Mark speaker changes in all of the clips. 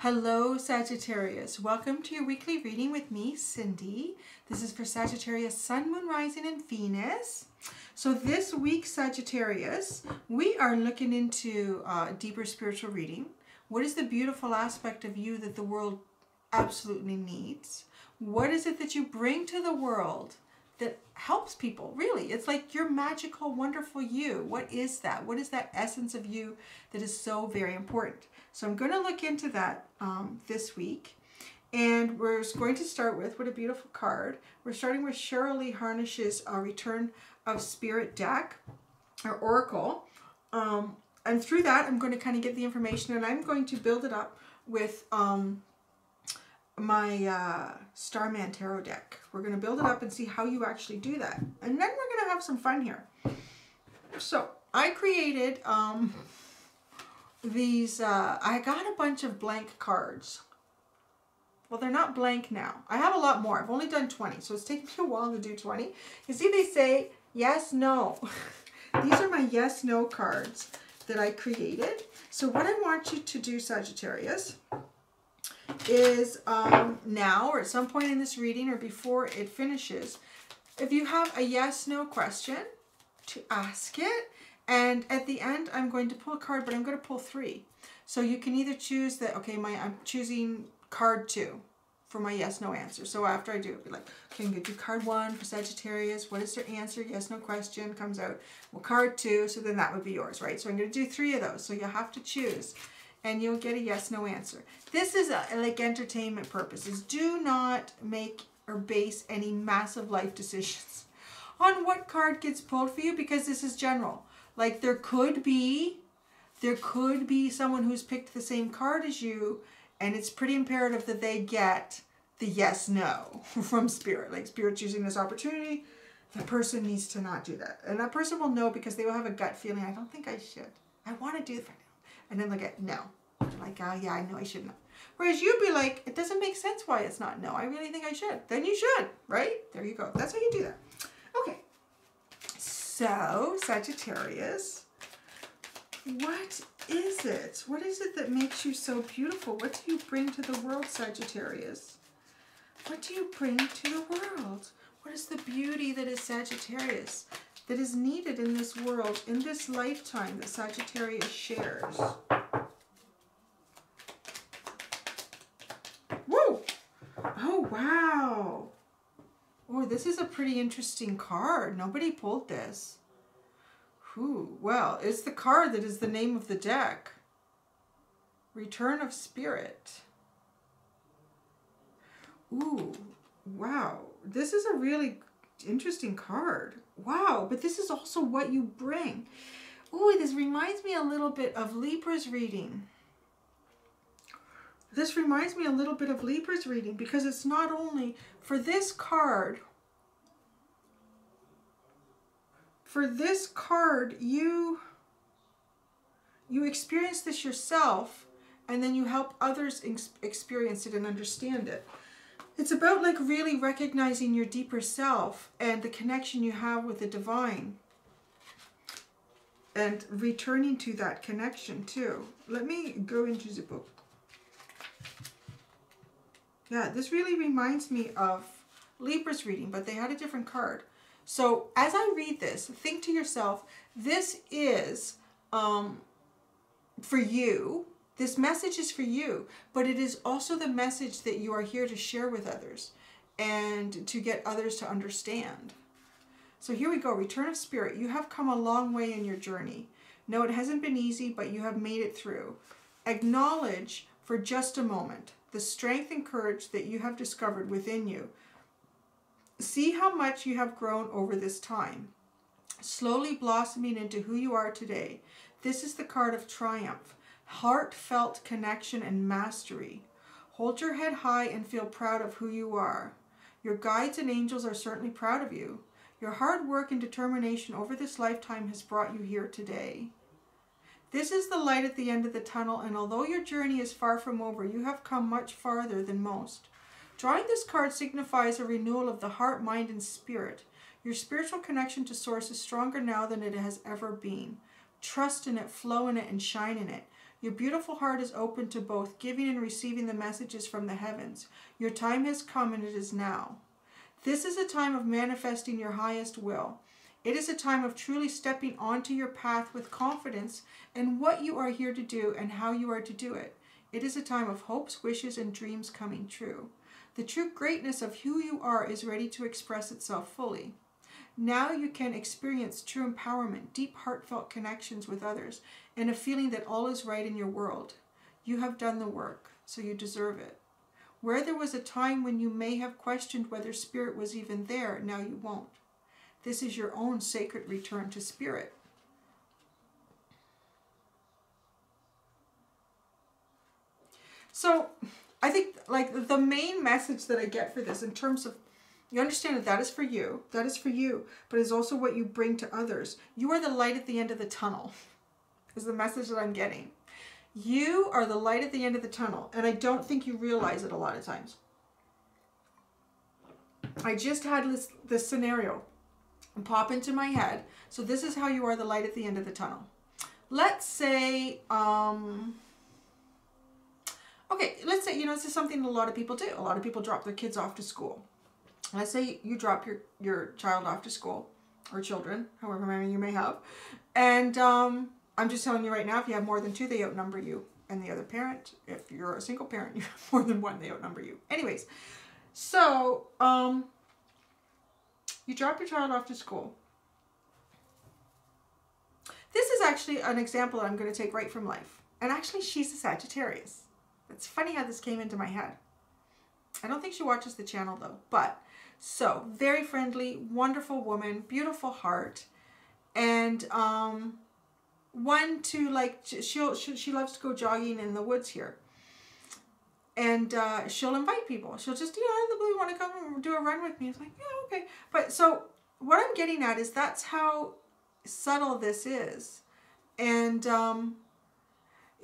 Speaker 1: Hello Sagittarius, welcome to your weekly reading with me, Cindy. This is for Sagittarius, Sun, Moon, Rising, and Venus. So this week, Sagittarius, we are looking into deeper spiritual reading. What is the beautiful aspect of you that the world absolutely needs? What is it that you bring to the world that helps people? Really, it's like your magical, wonderful you. What is that? What is that essence of you that is so very important? So I'm going to look into that this week. And we're going to start with, what a beautiful card. We're starting with Cheryl Lee Harnish's Return of Spirit deck, or Oracle. And through that, I'm going to kind of get the information, and I'm going to build it up with my Starman Tarot deck. We're going to build it up and see how you actually do that. And then we're going to have some fun here. So I created these, I got a bunch of blank cards. Well, they're not blank now. I have a lot more. I've only done 20, so it's taken me a while to do 20. You see, they say yes, no. These are my yes, no cards that I created. So what I want you to do, Sagittarius, is now or at some point in this reading or before it finishes, if you have a yes, no question, to ask it. And at the end, I'm going to pull a card, but I'm going to pull 3. So you can either choose that, okay, I'm choosing card 2 for my yes, no answer. So after I do it, be like, okay, I'm going to do card 1 for Sagittarius. What is their answer? Yes, no question comes out. Well, card 2, so then that would be yours, right? So I'm going to do 3 of those. So you have to choose, and you'll get a yes, no answer. This is like entertainment purposes. Do not make or base any massive life decisions on what card gets pulled for you, because this is general. Like there could be someone who's picked the same card as you, and it's pretty imperative that they get the yes, no from Spirit. Like Spirit's using this opportunity. The person needs to not do that. And that person will know because they will have a gut feeling, I don't think I should. I want to do it for now. And then they'll get no. Like, oh yeah, I know I shouldn't. Whereas you'd be like, it doesn't make sense why it's not no. I really think I should. Then you should, right? There you go. That's how you do that. Okay. So, Sagittarius, what is it? What is it that makes you so beautiful? What do you bring to the world, Sagittarius? What do you bring to the world? What is the beauty that is Sagittarius, that is needed in this world, in this lifetime that Sagittarius shares? Woo! Oh, wow. Oh, this is a pretty interesting card. Nobody pulled this. Whew. Well, it's the card that is the name of the deck. Return of Spirit. Ooh, wow. This is a really interesting card. Wow, but this is also what you bring. Ooh, this reminds me a little bit of Libra's reading. This reminds me a little bit of Libra's reading, because it's not only for this card. For this card, you experience this yourself, and then you help others experience it and understand it. It's about like really recognizing your deeper self and the connection you have with the divine, and returning to that connection too. Let me go into the book. Yeah, this really reminds me of Libra's reading, but they had a different card. So as I read this, think to yourself, this is for you. This message is for you, but it is also the message that you are here to share with others and to get others to understand. So here we go. Return of Spirit. You have come a long way in your journey. No, it hasn't been easy, but you have made it through. Acknowledge for just a moment the strength and courage that you have discovered within you. See how much you have grown over this time, slowly blossoming into who you are today. This is the card of triumph, heartfelt connection and mastery. Hold your head high and feel proud of who you are. Your guides and angels are certainly proud of you. Your hard work and determination over this lifetime has brought you here today. This is the light at the end of the tunnel, and although your journey is far from over, you have come much farther than most. Drawing this card signifies a renewal of the heart, mind, and spirit. Your spiritual connection to Source is stronger now than it has ever been. Trust in it, flow in it, and shine in it. Your beautiful heart is open to both giving and receiving the messages from the heavens. Your time has come and it is now. This is a time of manifesting your highest will. It is a time of truly stepping onto your path with confidence in what you are here to do and how you are to do it. It is a time of hopes, wishes, and dreams coming true. The true greatness of who you are is ready to express itself fully. Now you can experience true empowerment, deep heartfelt connections with others, and a feeling that all is right in your world. You have done the work, so you deserve it. Where there was a time when you may have questioned whether spirit was even there, now you won't. This is your own sacred return to spirit. So I think like the main message that I get for this in terms of, you understand that is for you, but it's also what you bring to others. You are the light at the end of the tunnel, is the message that I'm getting. You are the light at the end of the tunnel, and I don't think you realize it a lot of times. I just had this scenario pop into my head. So this is how you are the light at the end of the tunnel. Let's say, okay, let's say, this is something a lot of people do. A lot of people drop their kids off to school. Let's say you drop your child off to school, or children, however many you may have. And I'm just telling you right now, if you have more than two, they outnumber you and the other parent. If you're a single parent, you have more than one, they outnumber you. Anyways, so you drop your child off to school. This is actually an example that I'm going to take right from life. And actually, she's a Sagittarius. It's funny how this came into my head. I don't think she watches the channel though, but so very friendly, wonderful woman, beautiful heart, and one to like, she loves to go jogging in the woods here, and she'll invite people. She'll just, out of the blue, you want to come and do a run with me? It's like, yeah, okay. But so what I'm getting at is that's how subtle this is, and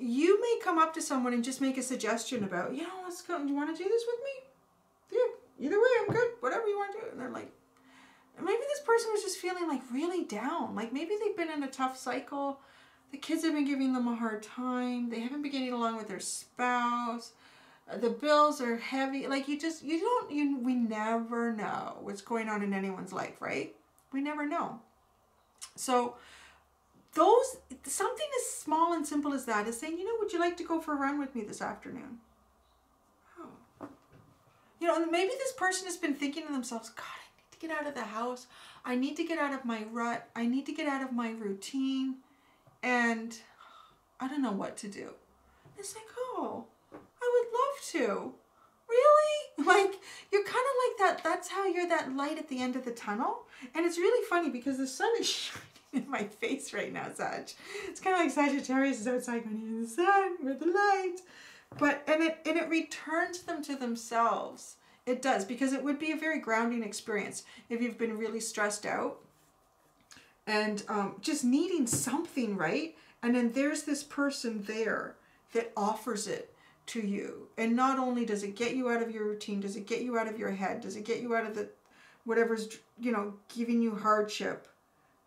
Speaker 1: you may come up to someone and just make a suggestion about, let's go. You want to do this with me? Yeah, either way, I'm good. Whatever you want to do. And they're like, maybe this person was just feeling like really down. Like maybe they've been in a tough cycle. The kids have been giving them a hard time. They haven't been getting along with their spouse. The bills are heavy. Like we never know what's going on in anyone's life, right? We never know. So something as small and simple as that is saying, would you like to go for a run with me this afternoon? And maybe this person has been thinking to themselves, God, I need to get out of the house. I need to get out of my rut. I need to get out of my routine. And I don't know what to do. It's like, oh, I would love to. Really? Like, you're kind of like that. That's how you're that light at the end of the tunnel. And it's really funny because the sun is shining in my face right now, Sag. It's kind of like Sagittarius is outside going, in the sun, with the light. But, and it returns them to themselves. It does, because it would be a very grounding experience if you've been really stressed out and just needing something, right? And then there's this person there that offers it to you. And not only does it get you out of your routine, does it get you out of your head, does it get you out of the whatever's, giving you hardship,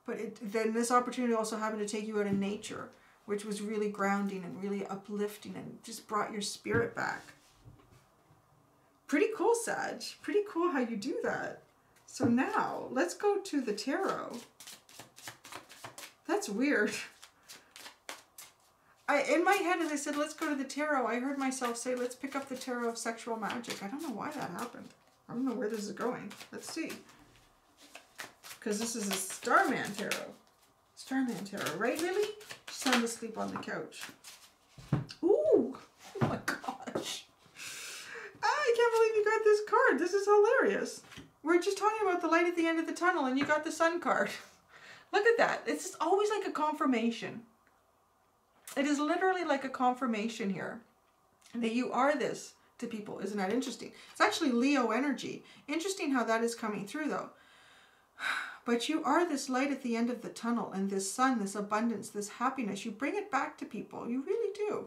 Speaker 1: but then this opportunity also happened to take you out of nature, which was really grounding and really uplifting and just brought your spirit back. Pretty cool, Sag. Pretty cool how you do that. So now, let's go to the tarot. That's weird. In my head, as I said, let's go to the tarot, I heard myself say, let's pick up the tarot of sexual magic. I don't know why that happened. I don't know where this is going. Let's see. Because this is a Starman tarot. Starman tarot, right, Lily? Sound asleep on the couch. Ooh! Oh my gosh. I can't believe you got this card. This is hilarious. We're just talking about the light at the end of the tunnel and you got the sun card. Look at that. It's just always like a confirmation. It is literally like a confirmation here that you are this to people. Isn't that interesting? It's actually Leo energy. Interesting how that is coming through though. But you are this light at the end of the tunnel, and this sun, this abundance, this happiness, you bring it back to people. You really do.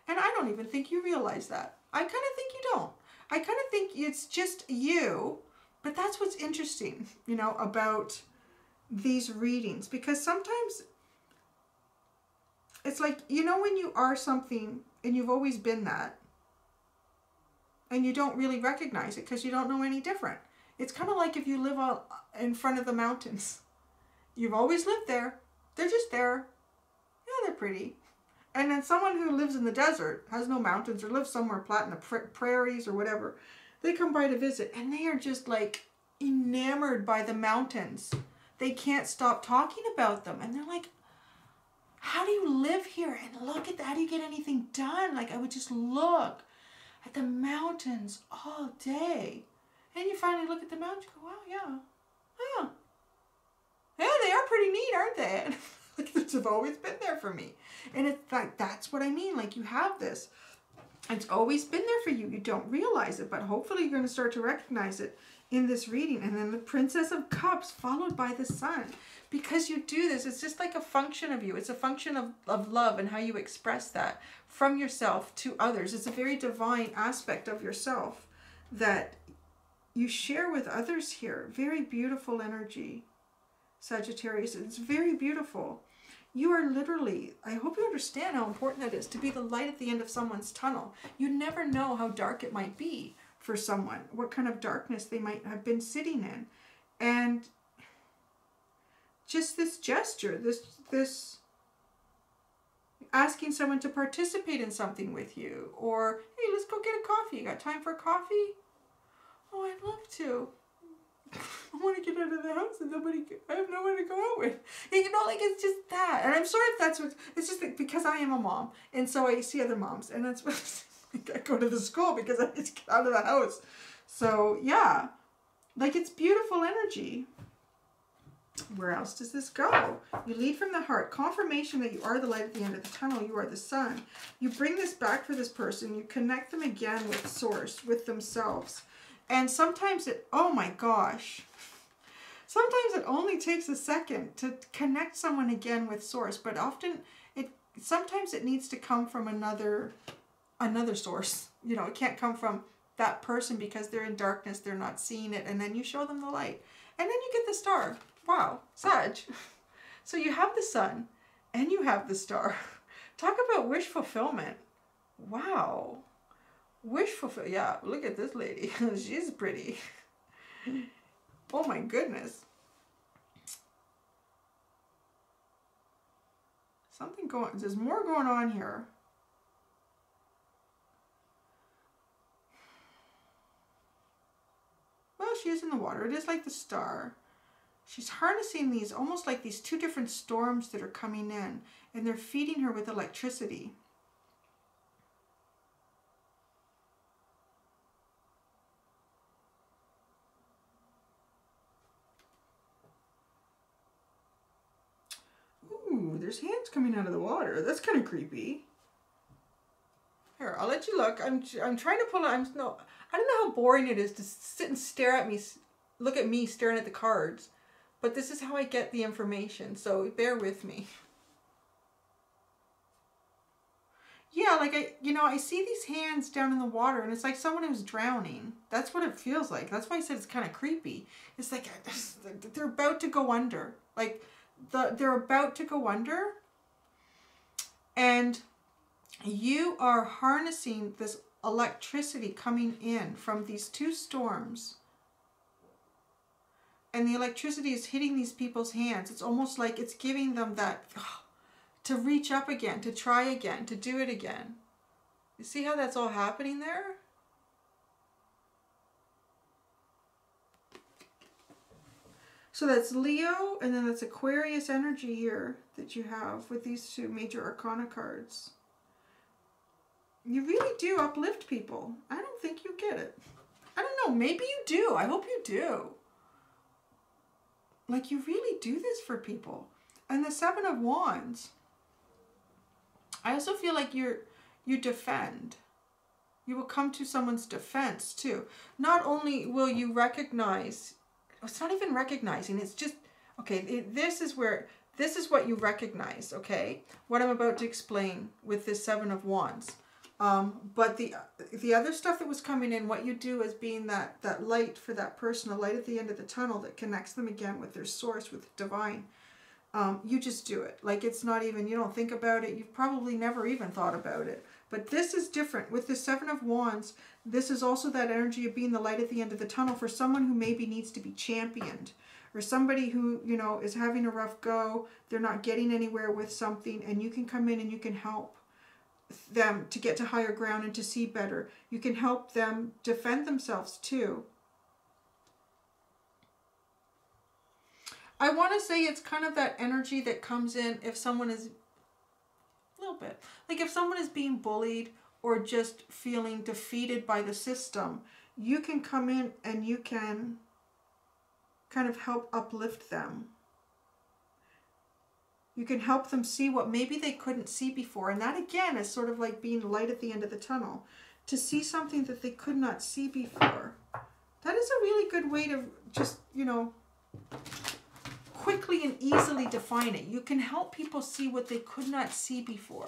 Speaker 1: And I don't even think you realize that. I kind of think you don't. I kind of think it's just you, but that's what's interesting, about these readings, because sometimes it's like, you know, when you are something and you've always been that, and you don't really recognize it because you don't know any different. It's kind of like if you live out in front of the mountains. You've always lived there. They're just there. Yeah, they're pretty. And then someone who lives in the desert, has no mountains, or lives somewhere flat in the prairies or whatever, they come by to visit and they are just like enamored by the mountains. They can't stop talking about them. And they're like, how do you live here? And look at that. How do you get anything done? Like, I would just look at the mountains all day. And you finally look at the mountains and go, wow, yeah. Oh. Yeah, they are pretty neat, aren't they? Like, they've always been there for me. And it's like, that's what I mean. Like, you have this. It's always been there for you. You don't realize it, but hopefully you're going to start to recognize it in this reading. And then the Princess of Cups followed by the Sun. Because you do this, it's just like a function of you. It's a function of love and how you express that from yourself to others. It's a very divine aspect of yourself that you share with others here. Very beautiful energy, Sagittarius. It's very beautiful. You are literally, I hope you understand how important that is, to be the light at the end of someone's tunnel. You never know how dark it might be for someone, what kind of darkness they might have been sitting in. And just this gesture, this asking someone to participate in something with you, or, hey, let's go get a coffee. You got time for a coffee? Oh, I'd love to. I want to get out of the house and I have no one to go out with. You know, like, it's just that. And I'm sorry if that's what, it's just that because I am a mom. And so I see other moms. And that's what, I go to the school because I just get out of the house. So, yeah. Like, it's beautiful energy. Where else does this go? You lead from the heart. Confirmation that you are the light at the end of the tunnel. You are the sun. You bring this back for this person. You connect them again with Source, with themselves. And sometimes it, oh my gosh, sometimes it only takes a second to connect someone again with Source, but often sometimes it needs to come from another source. You know, it can't come from that person because they're in darkness, they're not seeing it, and then you show them the light. And then you get the star. Wow, Sag. So you have the sun and you have the star. Talk about wish fulfillment. Wow. Wish fulfillment. Yeah, look at this lady. She's pretty. Oh my goodness. There's more going on here. Well, she is in the water. It is like the star. She's harnessing these, almost like these two different storms that are coming in, and they're feeding her with electricity. Ooh, there's hands coming out of the water. That's kind of creepy. Here, I'll let you look. I'm trying to pull it. I don't know how boring it is to sit and stare at me, look at me staring at the cards. But this is how I get the information, so bear with me. Yeah, like I see these hands down in the water, and it's like someone who's drowning. That's what it feels like. That's why I said it's kind of creepy. It's like they're about to go under. Like they're about to go under, and you are harnessing this electricity coming in from these two storms. And the electricity is hitting these people's hands. It's almost like it's giving them that to reach up again, to try again, to do it again. You see how that's all happening there? So that's Leo, and then that's Aquarius energy here that you have with these two major arcana cards. You really do uplift people. I don't think you get it. I don't know, maybe you do. I hope you do. Like, you really do this for people. And the Seven of Wands. I also feel like you defend. You will come to someone's defense too. Not only will you recognize, it's not even recognizing, it's just, okay, this is what you recognize, okay? What I'm about to explain with this Seven of Wands. But the other stuff that was coming in, what you do as being that light for that person, a light at the end of the tunnel that connects them again with their source, with divine. you just do it. Like it's not even, you don't think about it. You've probably never even thought about it. But this is different. With the Seven of Wands, this is also that energy of being the light at the end of the tunnel for someone who maybe needs to be championed. Or somebody who, you know, is having a rough go. They're not getting anywhere with something. And you can come in and you can help them to get to higher ground and to see better. You can help them defend themselves too. I want to say it's kind of that energy that comes in if someone is a little bit like if someone is being bullied or just feeling defeated by the system, you can come in and you can kind of help uplift them. You can help them see what maybe they couldn't see before. And that again is sort of like being light at the end of the tunnel. To see something that they could not see before. That is a really good way to just, you know, quickly and easily define it. You can help people see what they could not see before.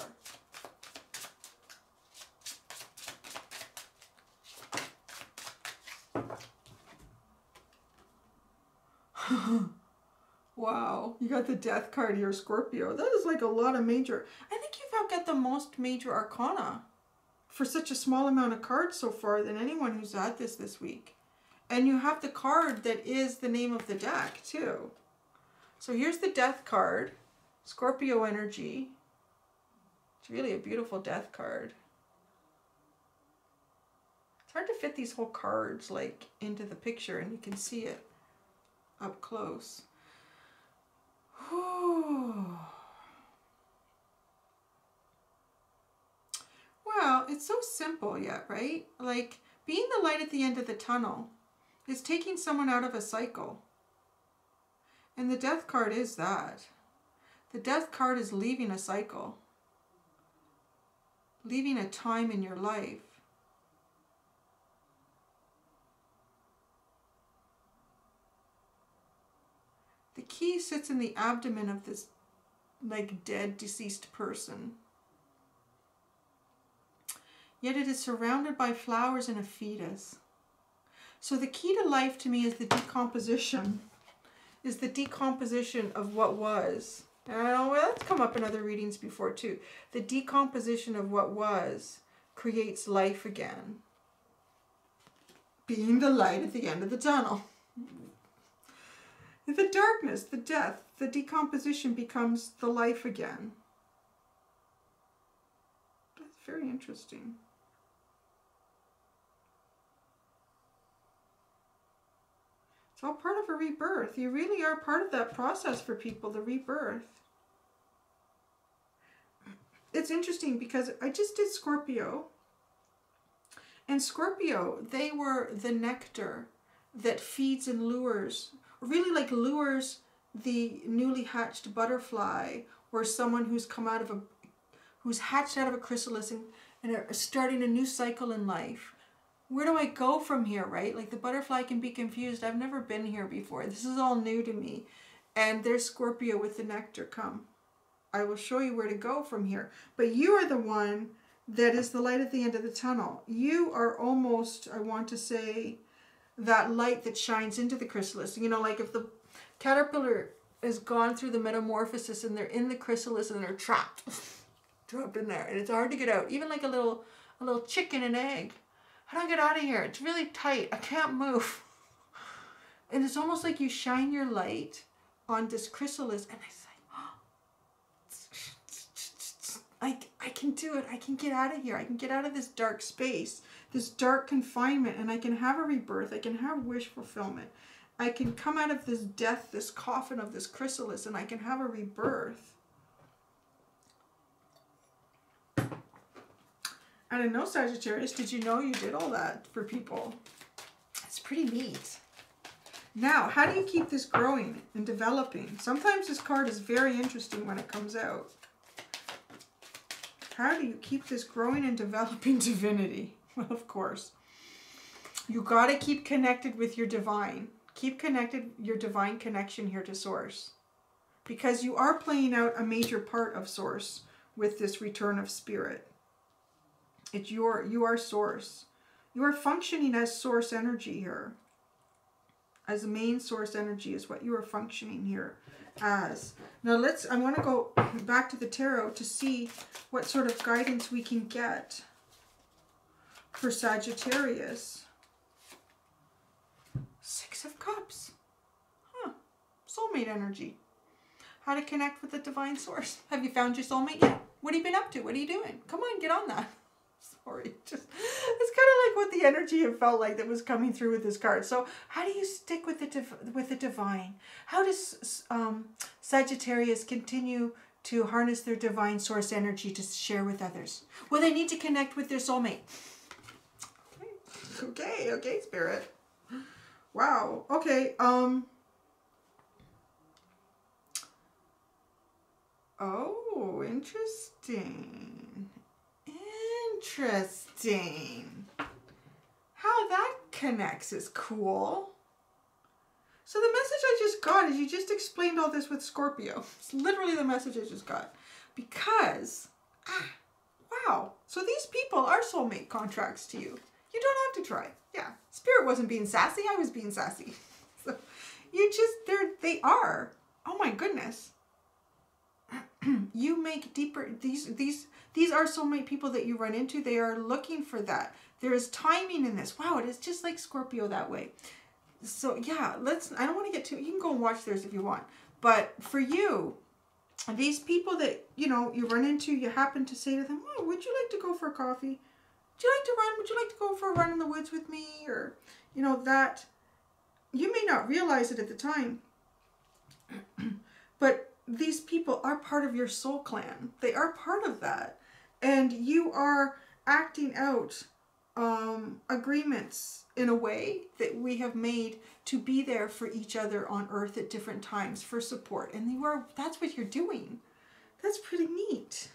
Speaker 1: Wow, you got the Death card here, Scorpio. That is like a lot of major. I think you've got the most major arcana for such a small amount of cards so far than anyone who's had this week. And you have the card that is the name of the deck too. So here's the Death card, Scorpio energy. It's really a beautiful Death card. It's hard to fit these whole cards like into the picture and you can see it up close. Whew. Well, it's so simple yet, right? Like being the light at the end of the tunnel is taking someone out of a cycle. And the Death card is that. The Death card is leaving a cycle. Leaving a time in your life. The key sits in the abdomen of this like dead, deceased person. Yet it is surrounded by flowers and a fetus. So the key to life to me is the decomposition. Is the decomposition of what was. And I know that's come up in other readings before too. The decomposition of what was creates life again. Being the light at the end of the tunnel. The darkness, the death, the decomposition becomes the life again. That's very interesting. It's all part of a rebirth. You really are part of that process for people, the rebirth. It's interesting because I just did Scorpio. And Scorpio, they were the nectar that feeds and lures, really like lures the newly hatched butterfly or someone who's come out of who's hatched out of a chrysalis and are starting a new cycle in life. Where do I go from here, right? Like the butterfly can be confused. I've never been here before. This is all new to me. And there's Scorpio with the nectar. Come. I will show you where to go from here. But you are the one that is the light at the end of the tunnel. You are almost, I want to say, that light that shines into the chrysalis. You know, like if the caterpillar has gone through the metamorphosis and they're in the chrysalis and they're trapped. Trapped in there. And it's hard to get out. Even like a little chicken and egg. How do I get out of here? It's really tight. I can't move. And it's almost like you shine your light on this chrysalis and I say, I can do it. I can get out of here. I can get out of this dark space, this dark confinement, and I can have a rebirth. I can have wish fulfillment. I can come out of this death, this coffin of this chrysalis, and I can have a rebirth. I don't know, Sagittarius, did you know you did all that for people? It's pretty neat. Now, how do you keep this growing and developing? Sometimes this card is very interesting when it comes out. How do you keep this growing and developing divinity? Well, of course. You got to keep connected with your divine. Keep connected, your divine connection here to Source. Because you are playing out a major part of Source with this return of spirit. You are Source. You are functioning as Source energy here. As the main Source energy is what you are functioning here. as. Now I want to go back to the tarot to see what sort of guidance we can get for Sagittarius. Six of Cups. Huh. Soulmate energy. How to connect with the divine source. Have you found your soulmate yet? What have you been up to? What are you doing? Come on, get on that. Sorry, it's kind of like what the energy have felt like that was coming through with this card. So how do you stick with the divine? How does Sagittarius continue to harness their divine source energy to share with others? Well, they need to connect with their soulmate. Okay, Spirit. Wow. Okay. Oh, interesting. Interesting. How that connects is cool. So the message I just got is you just explained all this with Scorpio. It's literally the message I just got. Because, wow. So these people are soulmate contracts to you. You don't have to try. Yeah. Spirit wasn't being sassy. I was being sassy. So they are. Oh my goodness. You make deeper, these are soulmate people that you run into. They are looking for that. There is timing in this. Wow, it is just like Scorpio that way. So yeah, I don't want to get too, you can go and watch theirs if you want. But for you, these people that, you run into, you happen to say to them, oh, would you like to go for a coffee? Would you like to run? Would you like to go for a run in the woods with me? Or, that, you may not realize it at the time, but these people are part of your soul clan. They are part of that. And you are acting out agreements in a way that we have made to be there for each other on earth at different times for support. And that's what you're doing. That's pretty neat.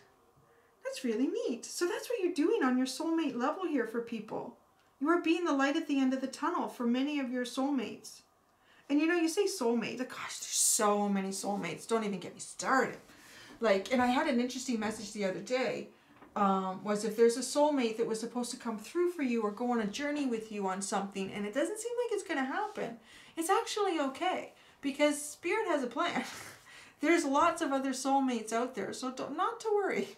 Speaker 1: That's really neat. So that's what you're doing on your soulmate level here for people. You are being the light at the end of the tunnel for many of your soulmates. And you say soulmate. Gosh, there's so many soulmates. Don't even get me started. And I had an interesting message the other day. Was if there's a soulmate that was supposed to come through for you or go on a journey with you on something, and it doesn't seem like it's going to happen, it's actually okay. Because Spirit has a plan. There's lots of other soulmates out there. So not to worry.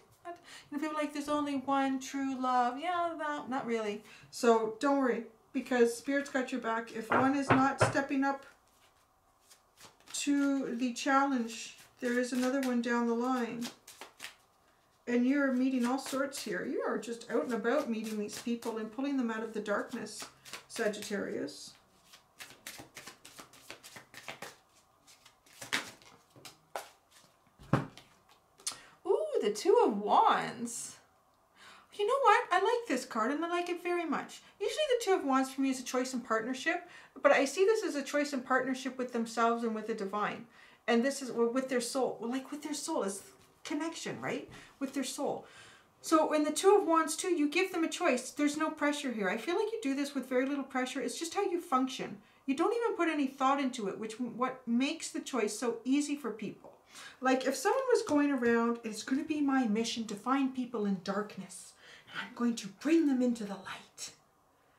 Speaker 1: People are like, there's only one true love. Yeah, no, not really. So don't worry. Because Spirit's got your back. If one is not stepping up to the challenge, there is another one down the line. And you're meeting all sorts here. You are just out and about meeting these people and pulling them out of the darkness, Sagittarius. Ooh, the Two of Wands. You know what? I like this card and I like it very much. Usually the Two of Wands for me is a choice in partnership, but I see this as a choice in partnership with themselves and with the divine. And this is with their soul. Well, with their soul is connection, right? With their soul. So in the Two of Wands too, you give them a choice. There's no pressure here. I feel like you do this with very little pressure. It's just how you function. You don't even put any thought into it, what makes the choice so easy for people. Like if someone was going around, it's going to be my mission to find people in darkness. I'm going to bring them into the light.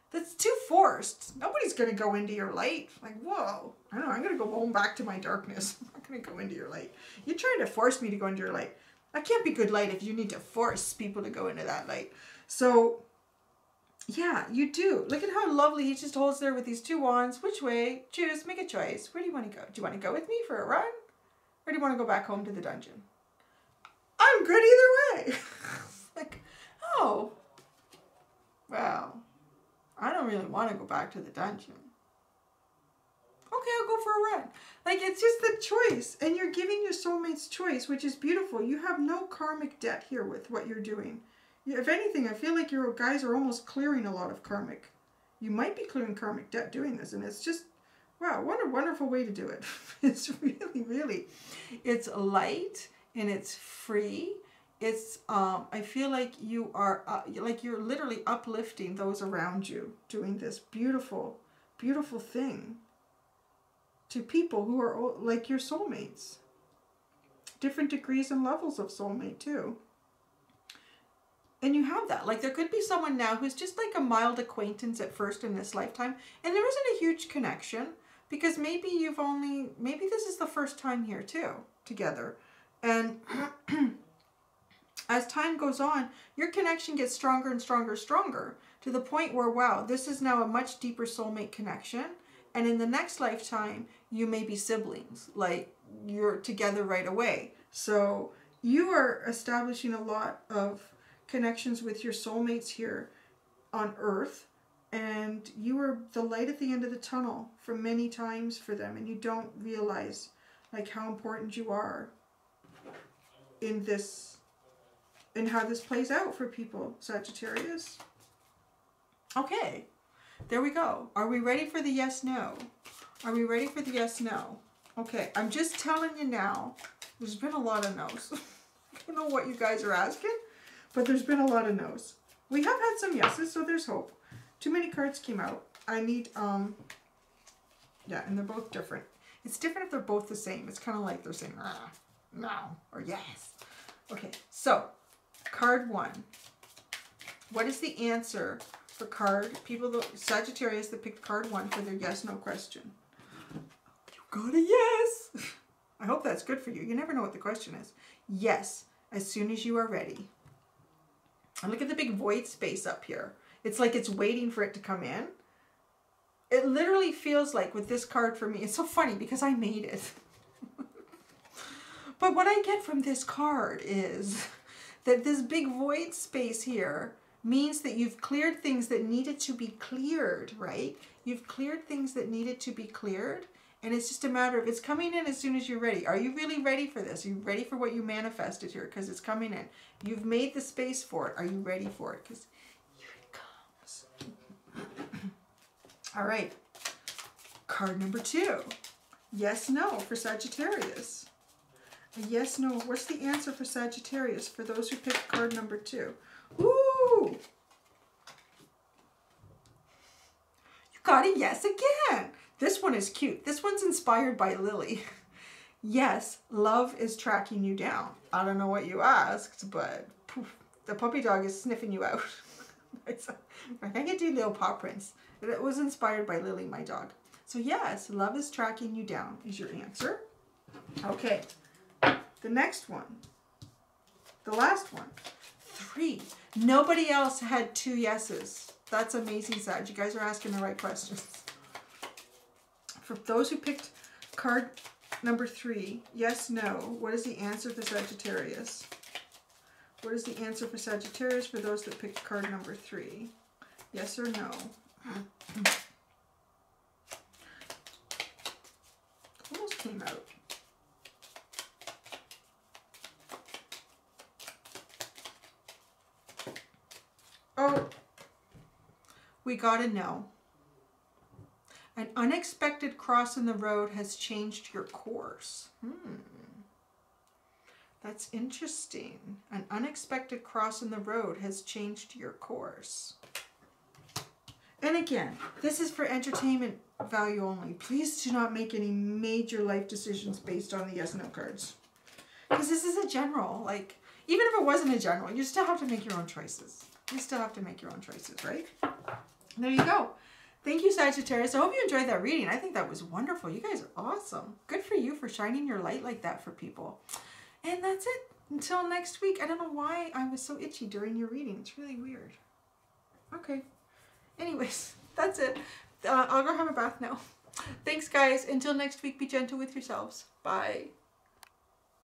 Speaker 1: That's too forced. Nobody's going to go into your light. Like, whoa. I don't know. I'm going to go home back to my darkness. I'm not going to go into your light. You're trying to force me to go into your light. That can't be good light if you need to force people to go into that light. So, yeah, you do. Look at how lovely he just holds there with these two wands. Which way? Choose. Make a choice. Where do you want to go? Do you want to go with me for a run? Or do you want to go back home to the dungeon? I'm good either way. Like, oh, well, I don't really want to go back to the dungeon. Okay, I'll go for a run. Like, it's just the choice. And you're giving your soulmate's choice, which is beautiful. You have no karmic debt here with what you're doing. If anything, I feel like your guys are almost clearing a lot of karmic. You might be clearing karmic debt doing this. And it's just, wow, what a wonderful way to do it. It's really, really, it's light and it's free. It's, I feel like you are, like you're literally uplifting those around you, doing this beautiful, beautiful thing to people who are like your soulmates. Different degrees and levels of soulmate too. And you have that. Like there could be someone now who's just like a mild acquaintance at first in this lifetime, and there isn't a huge connection, Because maybe maybe this is the first time here too, together. And as time goes on, your connection gets stronger and stronger and stronger to the point where, wow, this is now a much deeper soulmate connection. And in the next lifetime, you may be siblings, like you're together right away. So you are establishing a lot of connections with your soulmates here on Earth. And you are the light at the end of the tunnel for many times for them. And you don't realize like how important you are in this, and how this plays out for people, Sagittarius. Okay, there we go. Are we ready for the yes, no? Are we ready for the yes, no? Okay, I'm just telling you now, there's been a lot of no's. I don't know what you guys are asking, but there's been a lot of no's. We have had some yeses, so there's hope. Too many cards came out. I need, yeah, and they're both different. It's different if they're both the same. It's kind of like they're saying, ah, no, or yes. Okay, so card 1. What is the answer for people, Sagittarius that picked card 1 for their yes, no question? You got a yes. I hope that's good for you. You never know what the question is. Yes, as soon as you are ready. And look at the big void space up here. It's like it's waiting for it to come in. It literally feels like with this card for me, it's so funny because I made it. But what I get from this card is that this big void space here means that you've cleared things that needed to be cleared, right? You've cleared things that needed to be cleared. And it's just a matter of, it's coming in as soon as you're ready. Are you really ready for this? Are you ready for what you manifested here? Because it's coming in. You've made the space for it. Are you ready for it? Because here it comes. All right. Card number 2. Yes, no for Sagittarius. Yes, no. What's the answer for Sagittarius for those who picked card number 2? Woo! You got a yes again. This one is cute. This one's inspired by Lily. Yes, love is tracking you down. I don't know what you asked, but poof, the puppy dog is sniffing you out. I can do little paw prints. It was inspired by Lily, my dog. So yes, love is tracking you down is your answer. Okay. The next one, the last one, 3. Nobody else had 2 yeses. That's amazing, Sag. You guys are asking the right questions. For those who picked card number 3, yes, no, what is the answer for Sagittarius? What is the answer for Sagittarius for those that picked card number 3? Yes or no? Almost came out. Oh, we got a no. An unexpected cross in the road has changed your course. That's interesting. An unexpected cross in the road has changed your course. And again, this is for entertainment value only. Please do not make any major life decisions based on the yes, no cards. Because this is a general, like, even if it wasn't a general, you still have to make your own choices. You still have to make your own choices, right? There you go. Thank you, Sagittarius. I hope you enjoyed that reading. I think that was wonderful. You guys are awesome. Good for you for shining your light like that for people. And that's it. Until next week. I don't know why I was so itchy during your reading. It's really weird. Okay. Anyways, that's it. I'll go have a bath now. Thanks, guys. Until next week, be gentle with yourselves. Bye.